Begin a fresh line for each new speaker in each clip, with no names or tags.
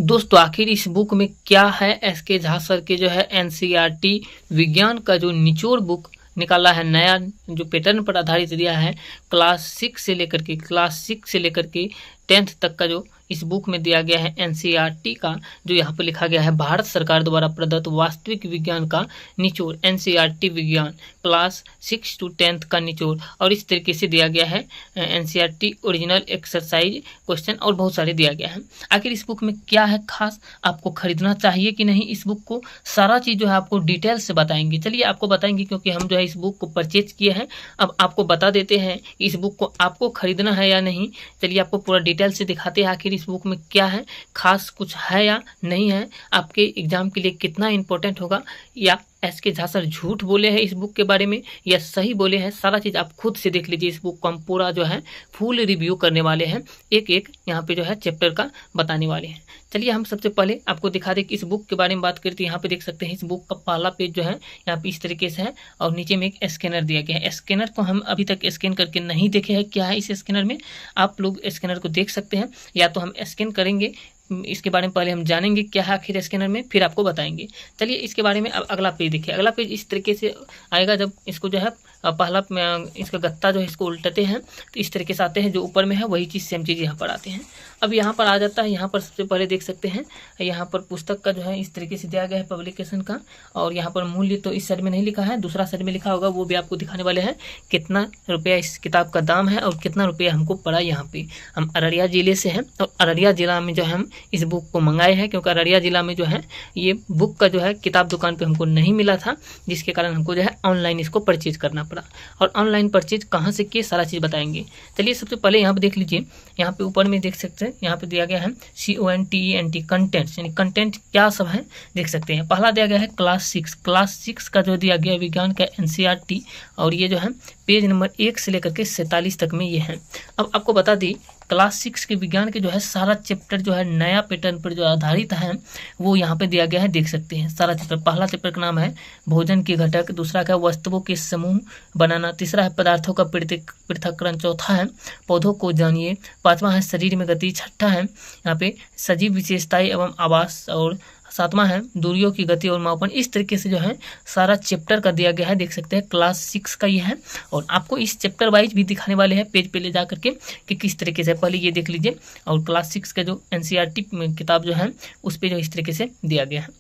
दोस्तों आखिर इस बुक में क्या है? एस के झा सर के जो है एनसीईआरटी विज्ञान का जो निचोड़ बुक निकाला है, नया जो पैटर्न पर आधारित दिया है, क्लास 6 से लेकर के 10th तक का जो इस बुक में दिया गया है एनसीईआरटी का, जो यहाँ पर लिखा गया है भारत सरकार द्वारा प्रदत्त वास्तविक विज्ञान का निचोड़, एनसीईआरटी विज्ञान क्लास 6 to 10th का निचोड़, और इस तरीके से दिया गया है एनसीईआरटी ओरिजिनल एक्सरसाइज क्वेश्चन और बहुत सारे दिया गया है। आखिर इस बुक में क्या है खास, आपको खरीदना चाहिए कि नहीं इस बुक को, सारा चीज़ जो है आपको डिटेल से बताएंगे। चलिए आपको बताएंगे, क्योंकि हम जो है इस बुक को परचेज किए हैं। अब आपको बता देते हैं इस बुक को आपको खरीदना है या नहीं। चलिए आपको पूरा डिटेल से दिखाते हैं आखिर इस बुक में क्या है, खास कुछ है या नहीं है, आपके एग्जाम के लिए कितना इंपॉर्टेंट होगा, या एस के झा सर झूठ बोले हैं इस बुक के बारे में या सही बोले हैं, सारा चीज़ आप खुद से देख लीजिए। इस बुक को हम पूरा जो है फुल रिव्यू करने वाले हैं, एक एक यहाँ पे जो है चैप्टर का बताने वाले हैं। चलिए हम सबसे पहले आपको दिखा दें कि इस बुक के बारे में बात करते हैं। यहाँ पे देख सकते हैं इस बुक का पहला पेज जो है यहाँ पे इस तरीके से है, और नीचे में एक स्कैनर दिया गया है। स्कैनर को हम अभी तक स्कैन करके नहीं देखे हैं, क्या है इस स्कैनर में, आप लोग स्कैनर को देख सकते हैं, या तो हम स्कैन करेंगे, इसके बारे में पहले हम जानेंगे क्या है आखिर स्कैनर में, फिर आपको बताएंगे। चलिए इसके बारे में अब अगला पेज देखिए। अगला पेज इस तरीके से आएगा, जब इसको जो है पहला इसका गत्ता जो है इसको उल्टाते हैं तो इस तरीके से आते हैं, जो ऊपर में है वही चीज़ सेम चीज़ यहाँ पर आते हैं। अब यहाँ पर आ जाता है, यहाँ पर सबसे पहले देख सकते हैं यहाँ पर पुस्तक का जो है इस तरीके से दिया गया है पब्लिकेशन का, और यहाँ पर मूल्य तो इस साइड में नहीं लिखा है, दूसरा साइड में लिखा होगा, वो भी आपको दिखाने वाले हैं कितना रुपया इस किताब का दाम है और कितना रुपया हमको पड़ा। यहाँ पे हम अररिया ज़िले से हैं, और अररिया ज़िला में जो है हम इस बुक को मंगाए हैं, क्योंकि अररिया ज़िला में जो है ये बुक का जो है किताब दुकान पे हमको नहीं मिला था, जिसके कारण हमको जो है ऑनलाइन इसको परचेज करना पड़ा। और ऑनलाइन परचेज कहाँ से किए सारा चीज़ बताएंगे। चलिए सबसे पहले यहाँ पे देख लीजिए, यहाँ पे ऊपर में देख सकते हैं यहाँ पे दिया गया है CONTENT कंटेंट्स, यानी कंटेंट क्या सब है देख सकते हैं। पहला दिया गया है क्लास 6 का जो दिया गया है विज्ञान का एनसीईआरटी, और ये जो है पेज नंबर 1 से लेकर के 47 तक में ये है। अब आपको बता दी क्लास 6 के विज्ञान के जो है सारा चैप्टर जो है नया पैटर्न पर जो आधारित है वो यहाँ पे दिया गया है, देख सकते हैं सारा चैप्टर। पहला चैप्टर का नाम है भोजन के घटक, दूसरा का वस्तुओं के समूह बनाना, तीसरा है पदार्थों का पृथक्करण, चौथा है पौधों को जानिए, पांचवा है शरीर में गति, छठा है यहाँ पे सजीव विशेषताएं एवं आवास, और सातवां है दूरियों की गति और मापन। इस तरीके से जो है सारा चैप्टर का दिया गया है, देख सकते हैं क्लास 6 का ये है। और आपको इस चैप्टर वाइज भी दिखाने वाले हैं पेज पे ले जा करके कि किस तरीके से, पहले ये देख लीजिए। और क्लास 6 का जो एनसीईआरटी किताब जो है उस पर जो इस तरीके से दिया गया है।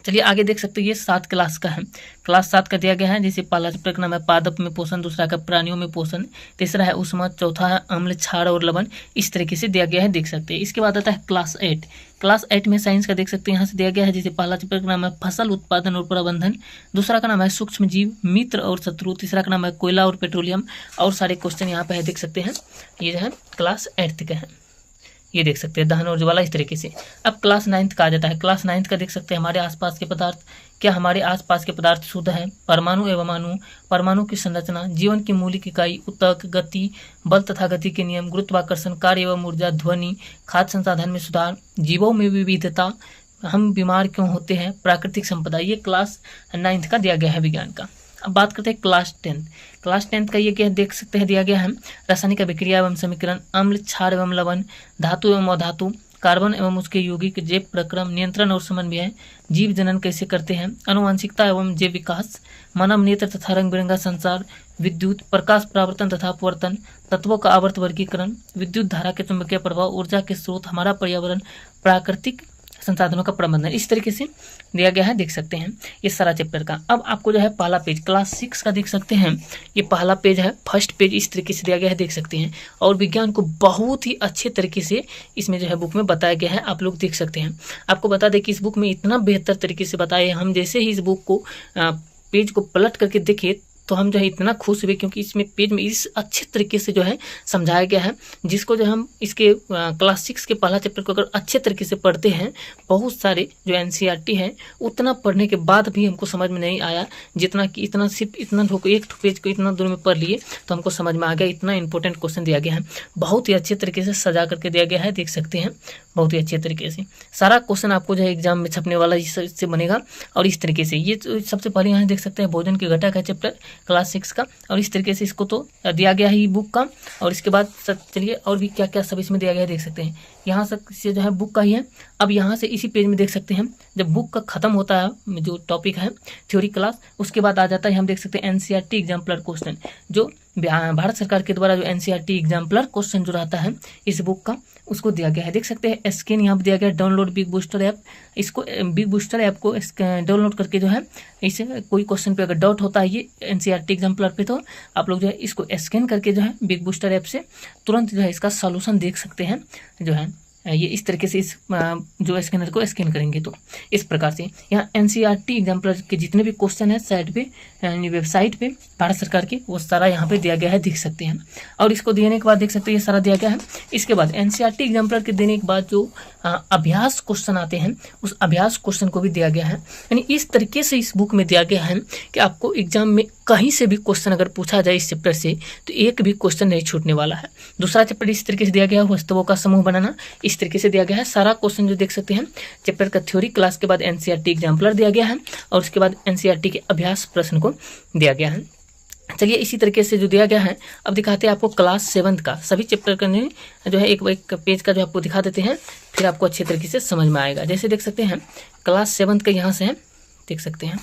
चलिए आगे देख सकते हैं ये 7 क्लास का है, क्लास 7 का दिया गया है। जैसे पहला चैप्टर का नाम है पादप में पोषण, दूसरा का प्राणियों में पोषण, तीसरा है उष्मा, चौथा है अम्ल, क्षार और लवण। इस तरीके से दिया गया है, देख सकते हैं। इसके बाद आता है क्लास 8। क्लास 8 में साइंस का देख सकते हैं, यहाँ से दिया गया है। जैसे पहला चैप्टर का नाम है फसल उत्पादन और प्रबंधन, दूसरा का नाम है सूक्ष्म जीव, मित्र और शत्रु, तीसरा का नाम है कोयला और पेट्रोलियम, और सारे क्वेश्चन यहाँ पे है, देख सकते हैं। ये जो है क्लास 8 का है, ये देख सकते हैं दहन और ज्वाला, इस तरीके से। अब क्लास 9 का आ जाता है। क्लास 9 का देख सकते हैं हमारे आसपास के पदार्थ, क्या हमारे आसपास के पदार्थ शुद्ध है, परमाणु एवं अणु, परमाणु की संरचना, जीवन की मौलिक इकाई, ऊतक, गति, बल तथा गति के नियम, गुरुत्वाकर्षण, कार्य एवं ऊर्जा, ध्वनि, खाद्य संसाधन में सुधार, जीवों में विविधता, हम बीमार क्यों होते हैं, प्राकृतिक संपदा। ये क्लास 9 का दिया गया है विज्ञान का। अब बात करते हैं क्लास 10। क्लास 10 का ये क्या देख सकते हैं दिया गया है, रासायनिक अभिक्रिया एवं समीकरण, अम्ल, क्षार एवं लवण, धातु एवं अधातु, कार्बन एवं उसके यौगिक, जैव प्रक्रम, नियंत्रण और समन्वय, जीव जनन कैसे करते हैं, आनुवंशिकता एवं जैव विकास, मानव नेत्र तथा रंग बिरंगा संसार, विद्युत, प्रकाश परावर्तन तथा अपवर्तन, तत्वों का आवर्त वर्गीकरण, विद्युत धारा के चुंबकीय प्रभाव, ऊर्जा के स्रोत, हमारा पर्यावरण, प्राकृतिक संसाधनों का प्रबंधन। इस तरीके से दिया गया है, देख सकते हैं ये सारा चैप्टर का। अब आपको जो है पहला पेज क्लास 6 का देख सकते हैं, ये पहला पेज है, फर्स्ट पेज इस तरीके से दिया गया है, देख सकते हैं। और विज्ञान को बहुत ही अच्छे तरीके से इसमें जो है बुक में बताया गया है, आप लोग देख सकते हैं। आपको बता दें कि इस बुक में इतना बेहतर तरीके से बताया है, हम जैसे ही इस बुक को पेज को पलट करके देखे तो हम जो है इतना खुश हुए, क्योंकि इसमें पेज में इस अच्छे तरीके से जो है समझाया गया है, जिसको जो हम इसके क्लास 6 के पहला चैप्टर को अगर अच्छे तरीके से पढ़ते हैं, बहुत सारे जो एनसीईआरटी है उतना पढ़ने के बाद भी हमको समझ में नहीं आया, जितना कि इतना सिर्फ इतना एक पेज को इतना दूर में पढ़ लिए तो हमको समझ में आ गया। इतना इंपॉर्टेंट क्वेश्चन दिया गया है, बहुत ही अच्छे तरीके से सजा करके दिया गया है, देख सकते हैं बहुत ही अच्छे तरीके से। सारा क्वेश्चन आपको जो है एग्जाम में छपने वाला इससे बनेगा। और इस तरीके से ये सबसे पहले यहाँ देख सकते हैं भोजन के घटक है चैप्टर, क्लास 6 का। और इस तरीके से इसको तो दिया गया है ई बुक का। और इसके बाद चलिए और भी क्या क्या सब इसमें दिया गया है देख सकते हैं। यहाँ से जो है बुक का ही है। अब यहाँ से इसी पेज में देख सकते हैं जब बुक का खत्म होता है जो टॉपिक है थ्योरी क्लास, उसके बाद आ जाता है हम देख सकते हैं एनसीईआरटी एग्जाम्पलर क्वेश्चन, जो भारत सरकार के द्वारा जो एनसीईआरटी एग्जाम्पलर क्वेश्चन जो रहता है इस बुक का उसको दिया गया है। देख सकते हैं स्कैन यहाँ पर दिया गया है, डाउनलोड बिग बूस्टर ऐप। इसको बिग बूस्टर ऐप को डाउनलोड करके जो है इसे कोई क्वेश्चन पे अगर डाउट होता है ये एनसीईआरटी एग्जाम्पलर पे, तो आप लोग जो है इसको स्कैन करके जो है बिग बूस्टर ऐप से तुरंत जो है इसका सॉल्यूशन देख सकते हैं। जो है ये इस तरीके से इस जो स्कैनर को स्कैन करेंगे तो इस प्रकार से यहाँ एनसीईआरटी एग्जाम्पलर के जितने भी क्वेश्चन है साइड पे वेबसाइट पे भारत सरकार के वो सारा यहाँ पे दिया गया है, देख सकते हैं। और इसको देने के बाद देख सकते हैं ये सारा दिया गया है। इसके बाद एनसीईआरटी एग्जाम्पलर के देने के बाद जो अभ्यास क्वेश्चन आते हैं उस अभ्यास क्वेश्चन को भी दिया गया है। यानी इस तरीके से इस बुक में दिया गया है कि आपको एग्जाम में कहीं से भी क्वेश्चन अगर पूछा जाए इस चैप्टर से तो एक भी क्वेश्चन नहीं छूटने वाला है। दूसरा चैप्टर इस तरीके से दिया गया है वस्तुओं का समूह बनाना, इस तरीके से दिया गया है। सारा क्वेश्चन जो देख सकते हैं चैप्टर का थ्योरी क्लास के बाद एनसीईआरटी एग्जाम्पलर दिया गया है और उसके बाद एनसीईआरटी के अभ्यास प्रश्न को दिया गया है। चलिए इसी तरीके से जो दिया गया है अब दिखाते हैं आपको क्लास 7 का सभी चैप्टर का जो है एक पेज का जो आपको दिखा देते हैं, फिर आपको अच्छे तरीके से समझ में आएगा। जैसे देख सकते हैं क्लास 7 का यहाँ से है, देख सकते हैं।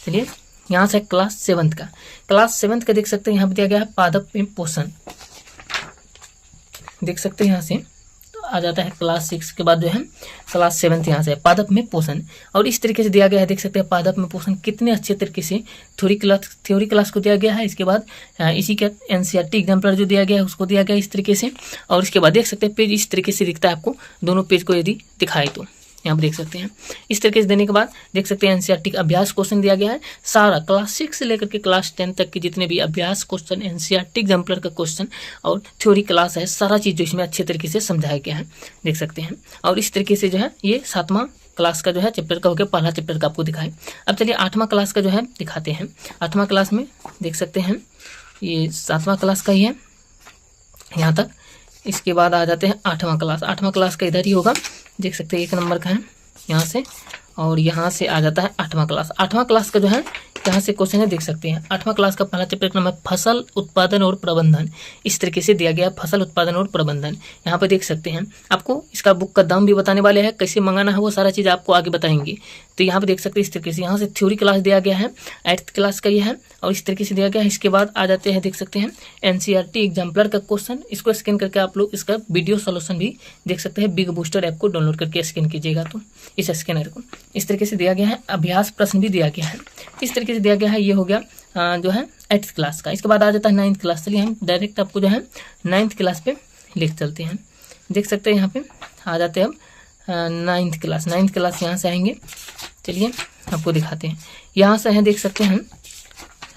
चलिए यहाँ से क्लास 7 का, क्लास 7 का देख सकते हैं यहाँ पर दिया गया है पादप में पोषण, देख सकते हैं यहाँ से आ जाता है क्लास 6 के बाद जो है क्लास 7 यहाँ से है पादप में पोषण। और इस तरीके से दिया गया है, देख सकते हैं पादप में पोषण कितने अच्छे तरीके से थ्योरी क्लास को दिया गया है। इसके बाद इसी का एनसीईआरटी एग्जाम्पलर जो दिया गया है उसको दिया गया इस तरीके से। और इसके बाद देख सकते हैं पेज इस तरीके से दिखता है आपको, दोनों पेज को यदि दिखाए तो यहाँ पर देख सकते हैं। इस तरीके से देने के बाद देख सकते हैं एनसीईआरटी का अभ्यास क्वेश्चन दिया गया है। सारा क्लास 6 से लेकर के क्लास 10 तक के जितने भी अभ्यास क्वेश्चन एनसीईआरटी एग्जाम्पलर का क्वेश्चन और थ्योरी क्लास है सारा चीज़ जो इसमें अच्छे तरीके से समझाया गया है, देख सकते हैं। और इस तरीके से जो है ये 7वां क्लास का जो है चैप्टर का हो गया, पहला चैप्टर का आपको दिखाए। अब चलिए 8वां क्लास का जो है दिखाते हैं। 8वां क्लास में देख सकते हैं ये 7वां क्लास का ही है यहाँ तक। इसके बाद आ जाते हैं 8वां क्लास। 8वां क्लास का इधर ही होगा, देख सकते हैं 1 नंबर का है यहाँ से। और यहाँ से आ जाता है 8वां क्लास। 8वां क्लास का जो है यहाँ से क्वेश्चन है, देख सकते हैं 8वां क्लास का पहला चैप्टर का नाम है फसल उत्पादन और प्रबंधन। इस तरीके से दिया गया फसल उत्पादन और प्रबंधन। यहाँ पे देख सकते हैं आपको इसका बुक का दाम भी बताने वाले हैं, कैसे मंगाना है वो सारा चीज़ आपको आगे बताएंगे। तो यहाँ पे देख सकते हैं इस तरीके से यहाँ से थ्योरी क्लास दिया गया है, 8th क्लास का ये है और इस तरीके से दिया गया है। इसके बाद आ जाते हैं देख सकते हैं एनसीईआरटी एग्जाम्पलर का क्वेश्चन, इसको स्कैन करके आप लोग इसका वीडियो सॉल्यूशन भी देख सकते हैं। बिग बूस्टर ऐप को डाउनलोड करके स्कैन कीजिएगा तो इस स्कैनर को इस तरीके से दिया गया है। अभ्यास प्रश्न भी दिया गया है, इस तरीके से दिया गया है। ये हो गया जो है 8th क्लास का। इसके बाद आ जाता है 9th क्लास। चलिए हम डायरेक्ट आपको जो है 9th क्लास पे लिख चलते हैं। देख सकते हैं यहाँ पे आ जाते हैं हम 9th क्लास। 9th क्लास यहाँ से आएंगे, चलिए आपको दिखाते हैं। यहाँ से है देख सकते हैं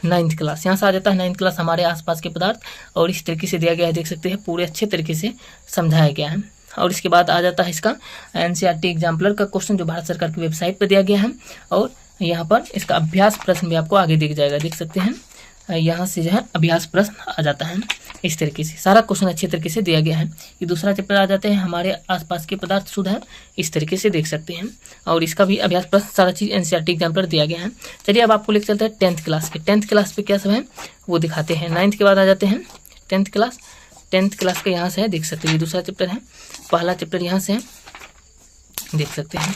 9th क्लास, यहाँ से आ जाता है 9th क्लास हमारे आसपास के पदार्थ। और इस तरीके से दिया गया है, देख सकते हैं पूरे अच्छे तरीके से समझाया गया है। और इसके बाद आ जाता है इसका एनसीईआरटी एग्जाम्पलर का क्वेश्चन जो भारत सरकार की वेबसाइट पर दिया गया है। और यहाँ पर इसका अभ्यास प्रश्न भी आपको आगे दिख जाएगा, देख सकते हैं यहाँ से जो है अभ्यास प्रश्न आ जाता है। इस तरीके से सारा क्वेश्चन अच्छे तरीके से दिया गया है। ये दूसरा चैप्टर आ जाते हैं हमारे आसपास के पदार्थ शुद्ध है, इस तरीके से देख सकते हैं। और इसका भी अभ्यास प्रश्न सारा चीज़ एनसीईआरटी एग्जाम्पलर दिया गया है। चलिए अब आपको लेकर चलते हैं 10th क्लास के। 10th क्लास पे क्या सब है वो दिखाते हैं। 9th के बाद आ जाते हैं 10th क्लास। 10th क्लास का यहाँ से है, देख सकते हैं ये दूसरा चैप्टर है, पहला चैप्टर यहाँ से है, देख सकते हैं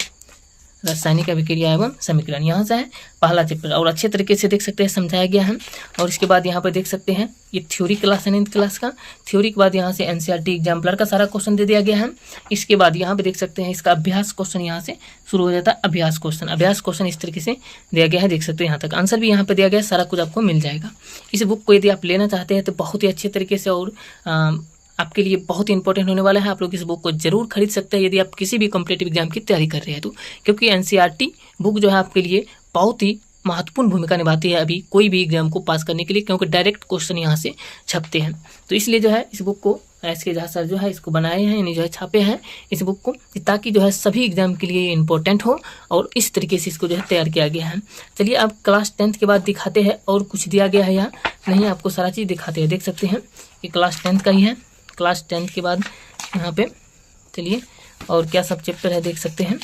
रासायनिक अभिक्रिया एवं समीकरण यहाँ से है पहला चैप्टर। और अच्छे तरीके से देख सकते हैं समझाया गया है। और इसके बाद यहाँ पर देख सकते हैं ये थ्योरी क्लास है 9th क्लास का। थ्योरी के बाद यहाँ से एनसीईआरटी एग्जाम्पलर का सारा क्वेश्चन दे दिया गया है। इसके बाद यहाँ पे देख सकते हैं इसका अभ्यास क्वेश्चन यहाँ से शुरू हो जाता है। अभ्यास क्वेश्चन, अभ्यास क्वेश्चन इस तरीके से दिया गया है, देख सकते हैं यहाँ तक आंसर भी यहाँ पे दिया गया है, सारा कुछ आपको मिल जाएगा। इस बुक को यदि आप लेना चाहते हैं तो बहुत ही अच्छे तरीके से और आपके लिए बहुत ही इंपॉर्टेंट होने वाला है। आप लोग इस बुक को जरूर खरीद सकते हैं यदि आप किसी भी कॉम्पिटिटिव एग्जाम की तैयारी कर रहे हैं तो, क्योंकि एनसीईआरटी बुक जो है आपके लिए बहुत ही महत्वपूर्ण भूमिका निभाती है अभी कोई भी एग्जाम को पास करने के लिए, क्योंकि डायरेक्ट क्वेश्चन यहाँ से छपते हैं। तो इसलिए जो है इस बुक को एसके झा सर जो है इसको बनाए हैं, यानी जो है छापे हैं इस बुक को, ताकि जो है सभी एग्जाम के लिए इम्पोर्टेंट हो और इस तरीके से इसको जो है तैयार किया गया है। चलिए अब क्लास 10th के बाद दिखाते हैं और कुछ दिया गया है या नहीं, आपको सारा चीज़ दिखाते हैं। देख सकते हैं ये क्लास 10th का ही है। क्लास 10th के बाद यहाँ पे चलिए और क्या सब चैप्टर है देख सकते हैं।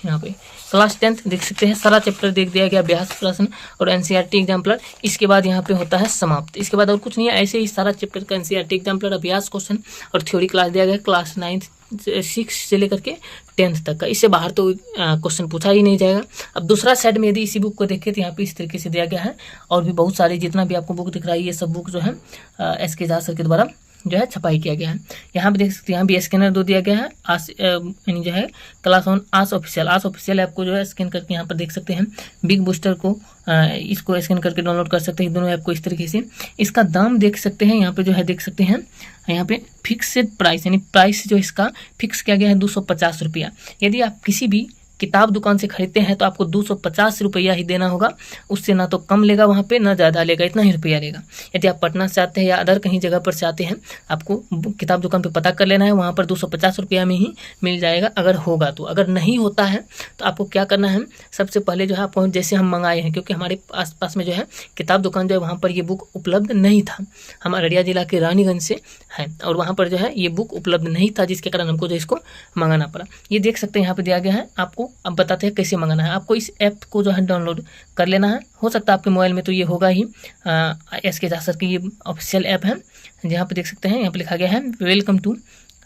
यहाँ पे क्लास 10th देख सकते हैं, सारा चैप्टर देख दिया गया, अभ्यास प्रश्न और एनसीईआरटी एग्जाम्पलर। इसके बाद यहाँ पे होता है समाप्त। इसके बाद और कुछ नहीं है, ऐसे ही सारा चैप्टर का एनसीईआरटी एग्जाम्पलर, अभ्यास क्वेश्चन और थ्योरी क्लास दिया गया क्लास 9th 6 से लेकर के 10th तक का। इससे बाहर तो क्वेश्चन पूछा ही नहीं जाएगा। अब दूसरा साइड में यदि इसी बुक को देखें तो यहाँ पे इस तरीके से दिया गया है, और भी बहुत सारे जितना भी आपको बुक दिख रहा है ये सब बुक जो है SK एजाज सर के द्वारा जो है छपाई किया गया है। यहाँ पे देख सकते हैं, यहाँ भी स्कैनर 2 दिया गया है, यानी जो है क्लास 1 आस ऑफिशियल ऐप को जो है स्कैन करके यहाँ पर देख सकते हैं। बिग बूस्टर को इसको स्कैन करके डाउनलोड कर सकते हैं, दोनों ऐप को इस तरीके से। इसका दाम देख सकते हैं, यहाँ पे जो है देख सकते हैं, यहाँ पे फिक्स्ड प्राइस, यानी प्राइस जो इसका फिक्स किया गया है 250 रुपया। यदि आप किसी भी किताब दुकान से खरीदते हैं तो आपको 250 रुपया ही देना होगा, उससे ना तो कम लेगा वहाँ पे ना ज़्यादा लेगा, इतना ही रुपया लेगा। यदि आप पटना से आते हैं या अदर कहीं जगह पर से आते हैं, आपको किताब दुकान पे पता कर लेना है, वहाँ पर 250 रुपया में ही मिल जाएगा अगर होगा तो। अगर नहीं होता है तो आपको क्या करना है, सबसे पहले जो है आपको, जैसे हम मंगाए हैं, क्योंकि हमारे आसपास में जो है किताब दुकान जो है वहाँ पर ये बुक उपलब्ध नहीं था। हम अररिया जिला के रानीगंज से हैं और वहाँ पर जो है ये बुक उपलब्ध नहीं था, जिसके कारण हमको जो इसको मंगाना पड़ा। ये देख सकते हैं यहाँ पर दिया गया है आपको। अब बताते हैं कैसे मंगाना है। आपको इस ऐप को जो है डाउनलोड कर लेना है। हो सकता है आपके मोबाइल में तो ये होगा ही, SK एजाज सर की ये ऑफिशियल ऐप है। जहाँ पे देख सकते हैं यहाँ पे लिखा गया है वेलकम टू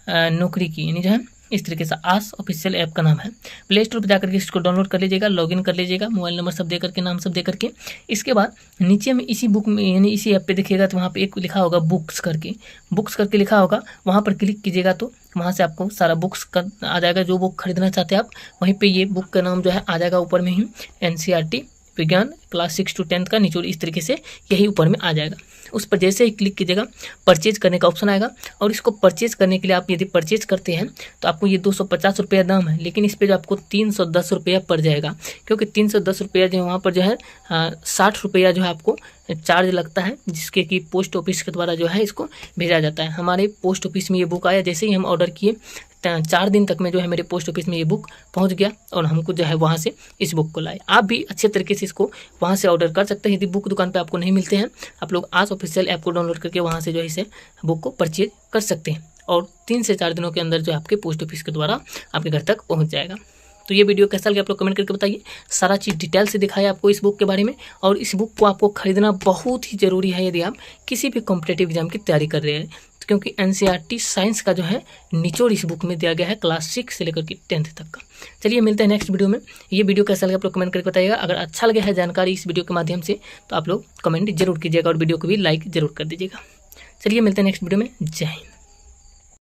नौकरी की, यानी जो है इस तरीके से आस ऑफिशियल ऐप का नाम है। प्ले स्टोर पर जाकर के इसको डाउनलोड कर लीजिएगा, लॉगिन कर लीजिएगा, मोबाइल नंबर सब दे करके, नाम सब दे करके। इसके बाद नीचे में इसी बुक में, यानी इसी ऐप पे देखिएगा तो वहाँ पे एक लिखा होगा बुक्स करके लिखा होगा, वहाँ पर क्लिक कीजिएगा तो वहाँ से आपको सारा बुक्स का आ जाएगा। जो बुक खरीदना चाहते हैं आप, वहीं पे ये बुक का नाम जो है आ जाएगा ऊपर में ही, एनसीईआरटी विज्ञान क्लास 6 to 10 का निचोड़, इस तरीके से यही ऊपर में आ जाएगा। उस पर जैसे ही क्लिक कीजिएगा परचेज करने का ऑप्शन आएगा, और इसको परचेज करने के लिए आप यदि परचेज करते हैं तो आपको ये 250 रुपया दाम है, लेकिन इस पर जो आपको 310 रुपया पड़ जाएगा, क्योंकि 310 रुपया जो वहाँ पर जो है 60 रुपया जो है आपको चार्ज लगता है, जिसके कि पोस्ट ऑफिस के द्वारा जो है इसको भेजा जाता है। हमारे पोस्ट ऑफिस में ये बुक आया, जैसे ही हम ऑर्डर किए 4 दिन तक में जो है मेरे पोस्ट ऑफिस में ये बुक पहुंच गया, और हमको जो है वहाँ से इस बुक को लाए। आप भी अच्छे तरीके से इसको वहाँ से ऑर्डर कर सकते हैं। यदि बुक दुकान पे आपको नहीं मिलते हैं, आप लोग आस ऑफिशियल ऐप को डाउनलोड करके वहाँ से जो है इसे बुक को परचेज कर सकते हैं, और 3 से 4 दिनों के अंदर जो आपके पोस्ट ऑफिस के द्वारा आपके घर तक पहुँच जाएगा। तो ये वीडियो कैसा लगा आप लोग कमेंट करके बताइए। सारा चीज़ डिटेल से दिखाया आपको इस बुक के बारे में, और इस बुक को आपको खरीदना बहुत ही ज़रूरी है यदि आप किसी भी कॉम्पिटेटिव एग्जाम की तैयारी कर रहे हैं, क्योंकि एनसीईआरटी साइंस का जो है निचोड़ इस बुक में दिया गया है क्लास 6 से लेकर के 10th तक का। चलिए मिलते हैं नेक्स्ट वीडियो में। ये वीडियो कैसा लगा आप लोग कमेंट करके बताइएगा। अगर अच्छा लगा है जानकारी इस वीडियो के माध्यम से तो आप लोग कमेंट जरूर कीजिएगा और वीडियो को भी लाइक जरूर कर दीजिएगा। चलिए मिलते हैं नेक्स्ट वीडियो में। जय हिंद।